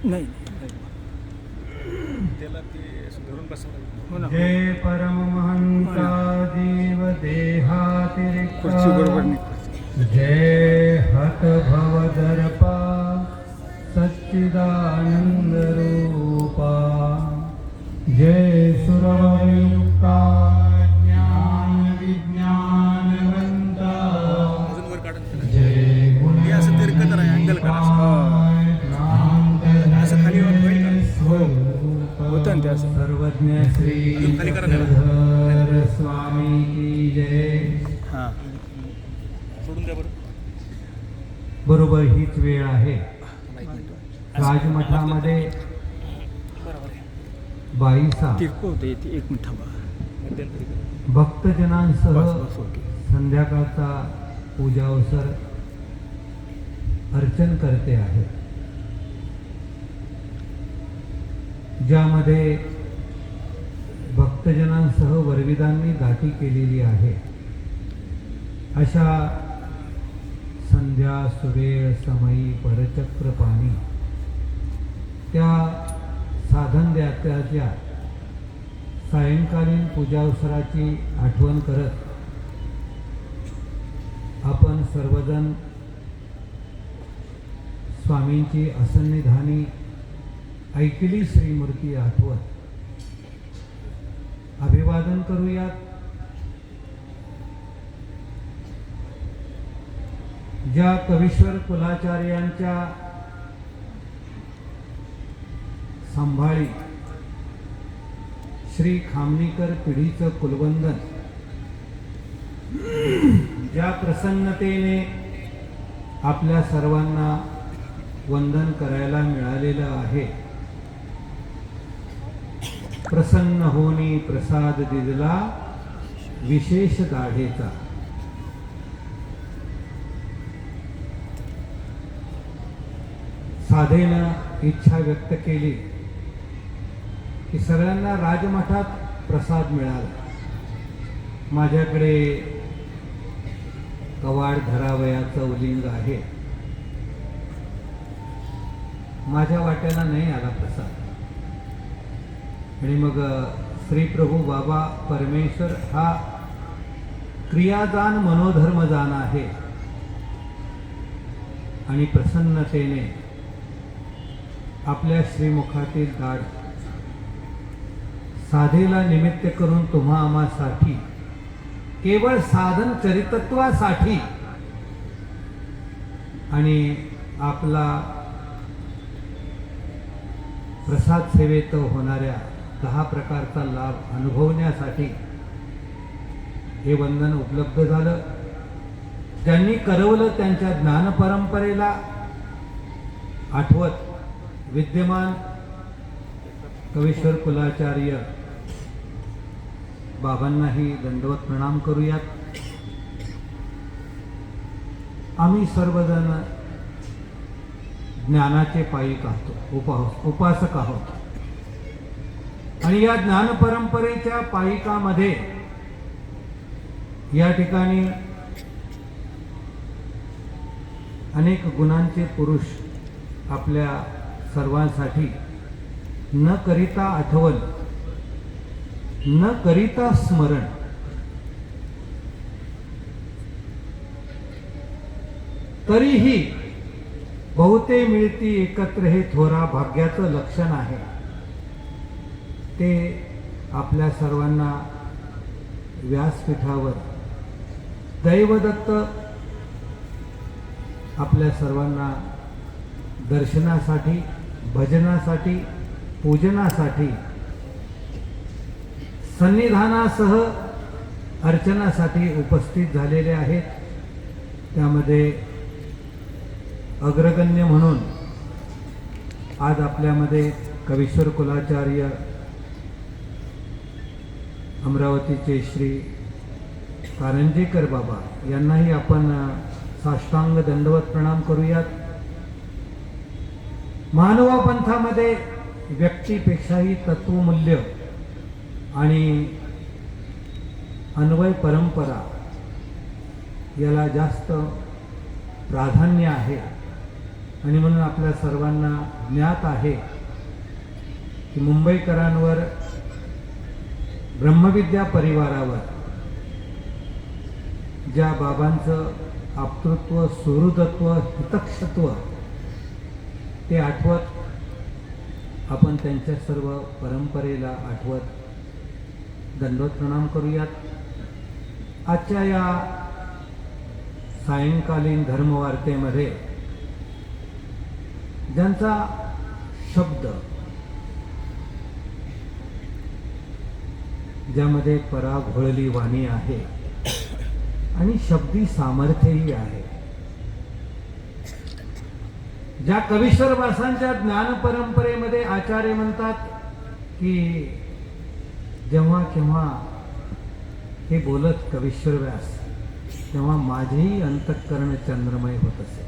नाही त्याला ते धरून बसवलं. हो ना. जय परमहंसा जीव देहातिरिक्त खुर्ची बरोबर नाही खुर्ची. जय हत भवदर्पा सच्चिदानंद रूपा जय सुरवयुक्ता ज्ञान विज्ञानवंता अजून वर काढून त्याला. जय हे असं तिरकत राहा, अँगल करा असं खाली होईल का? होतं ना ते असं. सर्वज्ञ श्री अजून खाली करा त्याला. चक्रधर स्वामी की जय. हां सोडून द्या बरं. बरोबर हीच वेळ आहे. एक मिनिट. राजमठामध्ये बरोबर आहे. बाईसा तिरपं होतं येते. एक मिनिट थांबा. मध्यंतरी करा. भक्तजनांसह बस बस ओके. संध्याकाळचा पूजा अवसर अर्चन करते आहे, ज्यामध्ये भक्तजनांसह वरविदांनी दाटी केलेली आहे. अशा संध्या सुरेळ समयी परचक्र पाणी त्या साधन द्यात्याच्या सायंकालीन पूजावसराची आठवण करत आपण सर्वजण स्वामींची असन्निधानी ऐकली श्रीमूर्ती आठवत अभिवादन करूयात. ज्या कवीश्वर कुलाचार्यांच्या संभाळी श्री खामणीकर पिढीचं कुलवंदन ज्या प्रसन्नतेने आपल्या सर्वांना वंदन करायला मिळालेलं आहे. प्रसन्न होनी प्रसाद दिला विशेष दाढेचा. साधेनं इच्छा व्यक्त केली की सगळ्यांना राजमठात प्रसाद मिळाला. माझ्याकडे कवाड धरावयाचं उलिंग आहे, माझ्या वाट्याला नाही आला प्रसाद. आणि मग श्री प्रभू बाबा परमेश्वर हा क्रियादान मनोधर्मदान आहे आणि प्रसन्नतेने आपल्या श्रीमुखातील दाढ साधेला निमित्त करून तुम्हा आम्हासाठी केवळ साधन चरितत्वासाठी आणि आपला प्रसाद सेवेत होणाऱ्या 10 प्रकारचा लाभ अनुभवण्यासाठी हे वंदन उपलब्ध झालं. ज्यांनी करवलं त्यांच्या ज्ञान परंपरेला आठवत विद्यमान कवीश्वर कुलाचार्य बाबांनाही दंडवत प्रणाम करूयात. आम्ही सर्वजण ज्ञानाचे पायिक आहोत, उपासक आहोत आणि या ज्ञान परंपरेच्या पायिकामध्ये या ठिकाणी अनेक गुणांचे पुरुष आपल्या सर्वांसाठी न करिता आठवण, न करिता स्मरण, तरीही बहुते मिळती एकत्र हे थोरा भाग्याचं लक्षण आहे. ते आपल्या सर्वांना व्यासपीठावर दैवदत्त आपल्या सर्वांना दर्शनासाठी, भजनासाठी, पूजनासाठी, सन्निधानासह अर्चनासाठी उपस्थित झालेले आहेत. त्यामध्ये अग्रगण्य म्हणून आज आपल्यामध्ये कवीश्वर कुलाचार्य अमरावतीचे श्री कारंजेकर बाबा यांनाही आपण साष्टांग दंडवत प्रणाम करूयात. मानवा पंथामध्ये व्यक्तीपेक्षाही तत्वमूल्य आणि अन्वय परंपरा याला जास्त प्राधान्य आहे. आणि म्हणून आपल्या सर्वांना ज्ञात आहे की मुंबईकरांवर, ब्रह्मविद्या परिवारावर ज्या बाबांचं आप्तृत्व, सुहृदत्व, हितक्षत्व ते आठवत आपण त्यांच्या सर्व परंपरेला आठवत दंडवत प्रणाम करूयात। आजच्या या सायंकालीन धर्मवार्तेमध्ये ज्यांचा शब्द, ज्यामध्ये पराघोळली वाणी आहे आणि शब्दी सामर्थ्यही आहे, ज्या कवीश्वर व्यासांच्या ज्ञान परंपरेमध्ये आचार्य म्हणतात की जेव्हा केव्हा हे बोलत कवीश्वर व्यास तेव्हा माझेही अंतःकरण चंद्रमय होत असे।